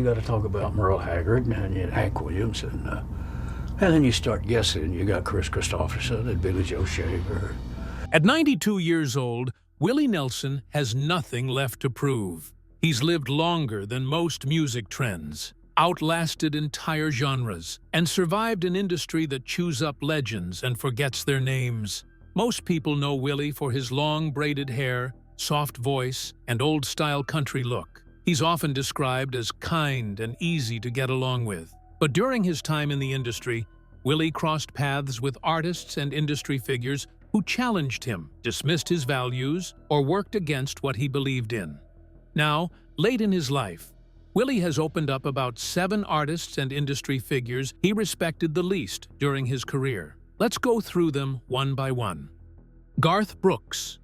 got to talk about Merle Haggard and Hank Williams, and then you start guessing. You got Chris Christopherson and Billy Joe Shaver. At 92 years old, Willie Nelson has nothing left to prove. He's lived longer than most music trends, outlasted entire genres, and survived an industry that chews up legends and forgets their names. Most people know Willie for his long braided hair, soft voice, and old-style country look. He's often described as kind and easy to get along with. But during his time in the industry, Willie crossed paths with artists and industry figures who challenged him, dismissed his values, or worked against what he believed in. Now, late in his life, Willie has opened up about 7 artists and industry figures he respected the least during his career. Let's go through them one by one. Garth Brooks.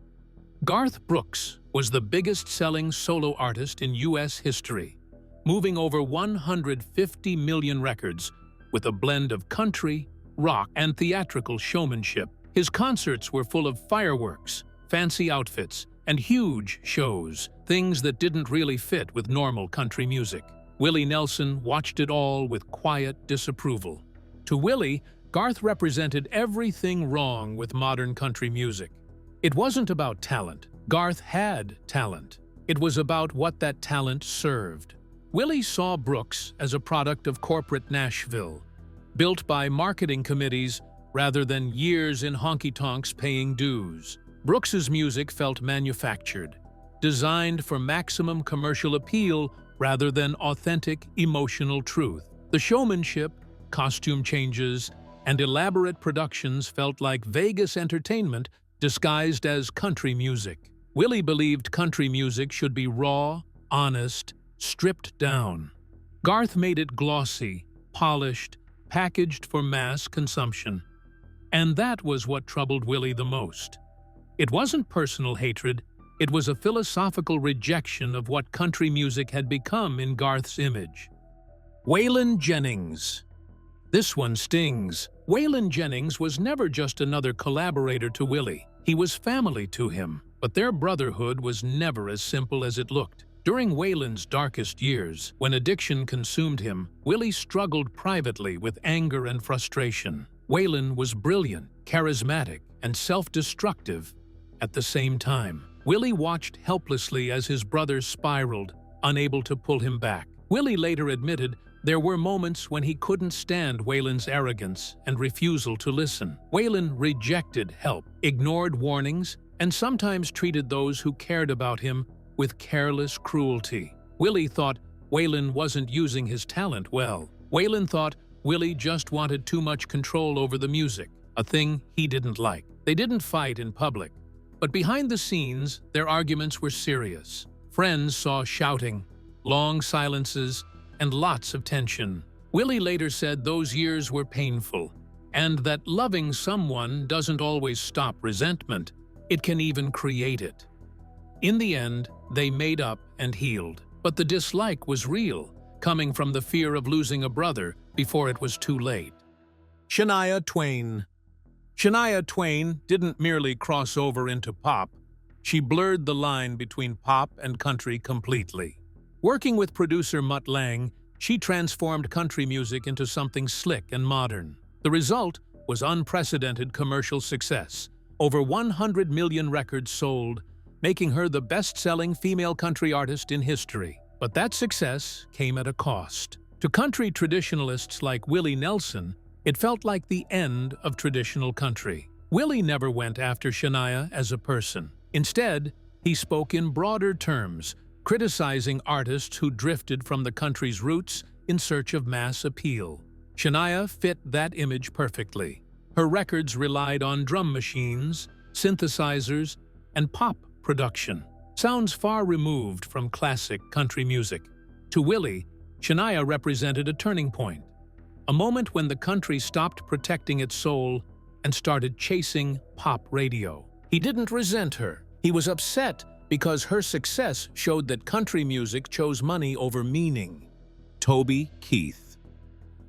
Garth Brooks was the biggest-selling solo artist in U.S. history, moving over 150 million records with a blend of country, rock, and theatrical showmanship. His concerts were full of fireworks, fancy outfits, and huge shows, things that didn't really fit with normal country music. Willie Nelson watched it all with quiet disapproval. To Willie, Garth represented everything wrong with modern country music. It wasn't about talent. Garth had talent. It was about what that talent served. Willie saw Brooks as a product of corporate Nashville, built by marketing committees rather than years in honky-tonks paying dues. Brooks's music felt manufactured, designed for maximum commercial appeal rather than authentic emotional truth. The showmanship, costume changes, and elaborate productions felt like Vegas entertainment disguised as country music. Willie believed country music should be raw, honest, stripped down. Garth made it glossy, polished, packaged for mass consumption. And that was what troubled Willie the most. It wasn't personal hatred, it was a philosophical rejection of what country music had become in Garth's image. Waylon Jennings. This one stings. Waylon Jennings was never just another collaborator to Willie. He was family to him, but their brotherhood was never as simple as it looked. During Waylon's darkest years, when addiction consumed him, Willie struggled privately with anger and frustration. Waylon was brilliant, charismatic, and self-destructive at the same time. Willie watched helplessly as his brother spiraled, unable to pull him back. Willie later admitted there were moments when he couldn't stand Waylon's arrogance and refusal to listen. Waylon rejected help, ignored warnings, and sometimes treated those who cared about him with careless cruelty. Willie thought Waylon wasn't using his talent well. Waylon thought Willie just wanted too much control over the music, a thing he didn't like. They didn't fight in public, but behind the scenes, their arguments were serious. Friends saw shouting, long silences, and lots of tension. Willie later said those years were painful, and that loving someone doesn't always stop resentment, it can even create it. In the end, they made up and healed, but the dislike was real, coming from the fear of losing a brother before it was too late. Shania Twain. Shania Twain didn't merely cross over into pop, she blurred the line between pop and country completely. Working with producer Mutt Lange, she transformed country music into something slick and modern. The result was unprecedented commercial success. Over 100 million records sold, making her the best-selling female country artist in history. But that success came at a cost. To country traditionalists like Willie Nelson, it felt like the end of traditional country. Willie never went after Shania as a person. Instead, he spoke in broader terms, criticizing artists who drifted from the country's roots in search of mass appeal. Shania fit that image perfectly. Her records relied on drum machines, synthesizers, and pop production. Sounds far removed from classic country music. To Willie, Shania represented a turning point, a moment when the country stopped protecting its soul and started chasing pop radio. He didn't resent her. He was upset because her success showed that country music chose money over meaning. Toby Keith.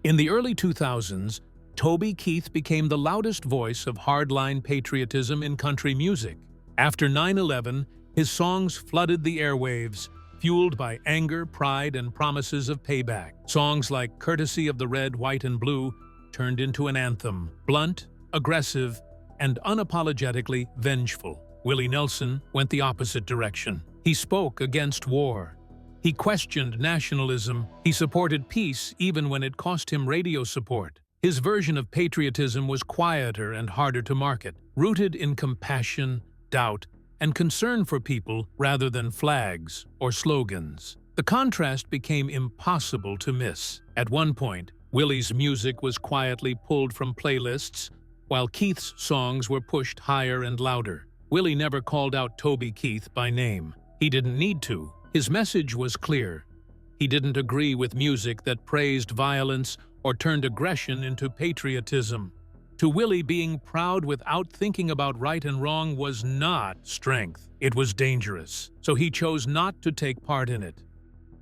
In the early 2000s, Toby Keith became the loudest voice of hardline patriotism in country music. After 9/11, his songs flooded the airwaves, fueled by anger, pride, and promises of payback. Songs like Courtesy of the Red, White, and Blue turned into an anthem, blunt, aggressive, and unapologetically vengeful. Willie Nelson went the opposite direction. He spoke against war. He questioned nationalism. He supported peace even when it cost him radio support. His version of patriotism was quieter and harder to market, rooted in compassion, doubt, and concern for people rather than flags or slogans. The contrast became impossible to miss. At one point, Willie's music was quietly pulled from playlists, while Keith's songs were pushed higher and louder. Willie never called out Toby Keith by name. He didn't need to. His message was clear. He didn't agree with music that praised violence or turned aggression into patriotism. To Willie, being proud without thinking about right and wrong was not strength. It was dangerous. So he chose not to take part in it.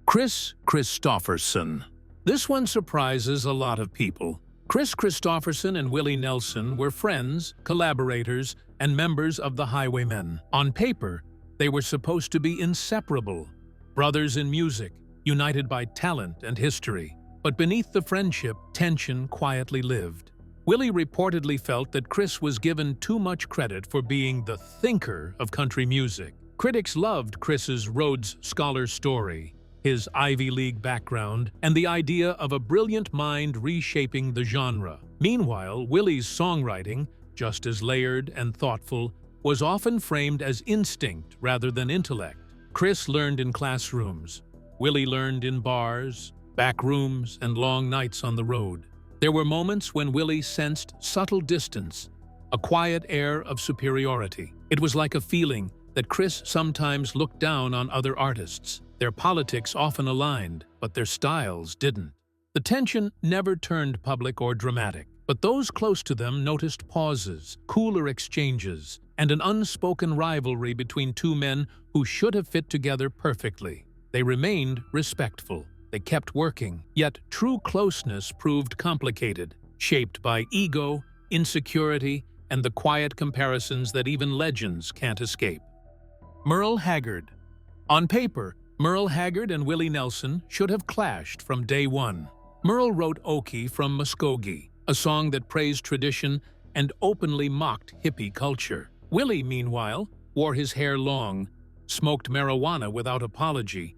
Kris Kristofferson. This one surprises a lot of people. Kris Kristofferson and Willie Nelson were friends, collaborators, and members of the Highwaymen. On paper, they were supposed to be inseparable, brothers in music, united by talent and history. But beneath the friendship, tension quietly lived. Willie reportedly felt that Kris was given too much credit for being the thinker of country music. Critics loved Kris's Rhodes Scholar story, his Ivy League background, and the idea of a brilliant mind reshaping the genre. Meanwhile, Willie's songwriting, just as layered and thoughtful, was often framed as instinct rather than intellect. Kris learned in classrooms. Willie learned in bars, back rooms, and long nights on the road. There were moments when Willie sensed subtle distance, a quiet air of superiority. It was like a feeling that Kris sometimes looked down on other artists. Their politics often aligned, but their styles didn't. The tension never turned public or dramatic, but those close to them noticed pauses, cooler exchanges, and an unspoken rivalry between two men who should have fit together perfectly. They remained respectful. They kept working, yet true closeness proved complicated, shaped by ego, insecurity, and the quiet comparisons that even legends can't escape. Merle Haggard. On paper, Merle Haggard and Willie Nelson should have clashed from day one. Merle wrote Okie from Muskogee, a song that praised tradition and openly mocked hippie culture. Willie, meanwhile, wore his hair long, smoked marijuana without apology,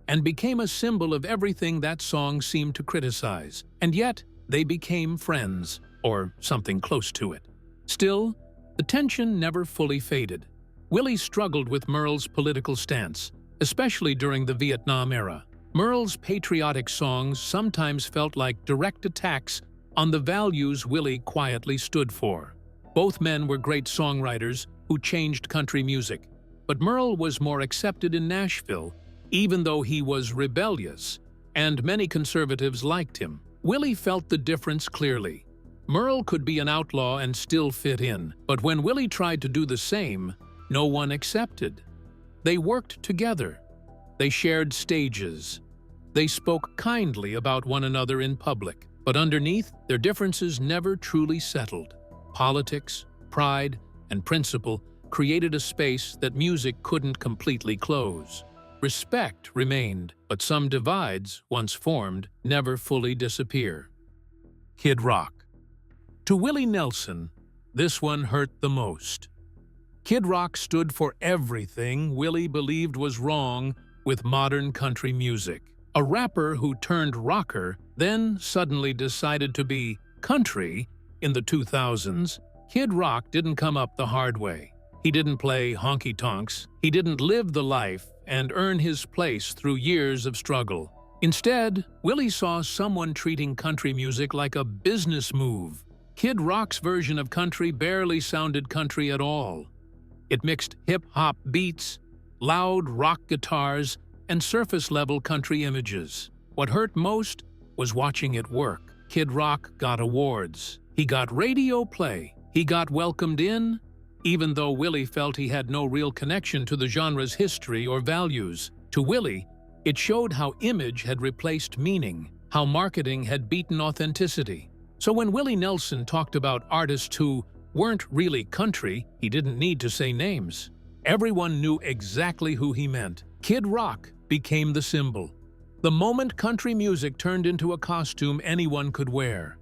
and became a symbol of everything that song seemed to criticize. And yet, they became friends, or something close to it. Still, the tension never fully faded. Willie struggled with Merle's political stance, especially during the Vietnam era. Merle's patriotic songs sometimes felt like direct attacks on the values Willie quietly stood for. Both men were great songwriters who changed country music, but Merle was more accepted in Nashville, even though he was rebellious, and many conservatives liked him. Willie felt the difference clearly. Merle could be an outlaw and still fit in, but when Willie tried to do the same, no one accepted. They worked together. They shared stages. They spoke kindly about one another in public, but underneath, their differences never truly settled. Politics, pride, and principle created a space that music couldn't completely close. Respect remained, but some divides, once formed, never fully disappear. Kid Rock. To Willie Nelson, this one hurt the most. Kid Rock stood for everything Willie believed was wrong with modern country music. A rapper who turned rocker, then suddenly decided to be country in the 2000s, Kid Rock didn't come up the hard way. He didn't play honky-tonks. He didn't live the life and earn his place through years of struggle. Instead, Willie saw someone treating country music like a business move. Kid Rock's version of country barely sounded country at all. It mixed hip-hop beats, loud rock guitars, and surface-level country images. What hurt most was watching it work. Kid Rock got awards. He got radio play. He got welcomed in, even though Willie felt he had no real connection to the genre's history or values. To Willie, it showed how image had replaced meaning, how marketing had beaten authenticity. So when Willie Nelson talked about artists who weren't really country, he didn't need to say names. Everyone knew exactly who he meant. Kid Rock became the symbol. The moment country music turned into a costume anyone could wear,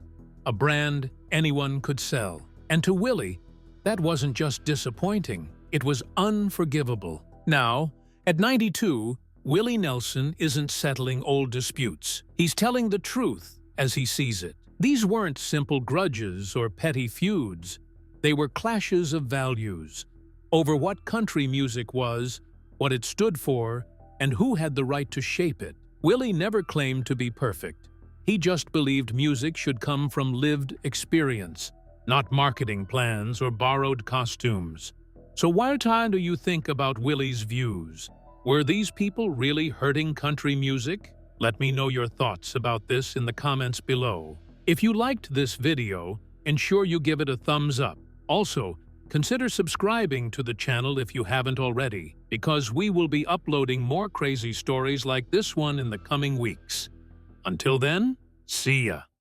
a brand anyone could sell. And to Willie, that wasn't just disappointing, it was unforgivable. Now, at 92, Willie Nelson isn't settling old disputes. He's telling the truth as he sees it. These weren't simple grudges or petty feuds. They were clashes of values over what country music was, what it stood for, and who had the right to shape it. Willie never claimed to be perfect. He just believed music should come from lived experience, not marketing plans or borrowed costumes. So what do you think about Willie's views? Were these people really hurting country music? Let me know your thoughts about this in the comments below. If you liked this video, ensure you give it a thumbs up. Also, consider subscribing to the channel if you haven't already, because we will be uploading more crazy stories like this one in the coming weeks. Until then, see ya!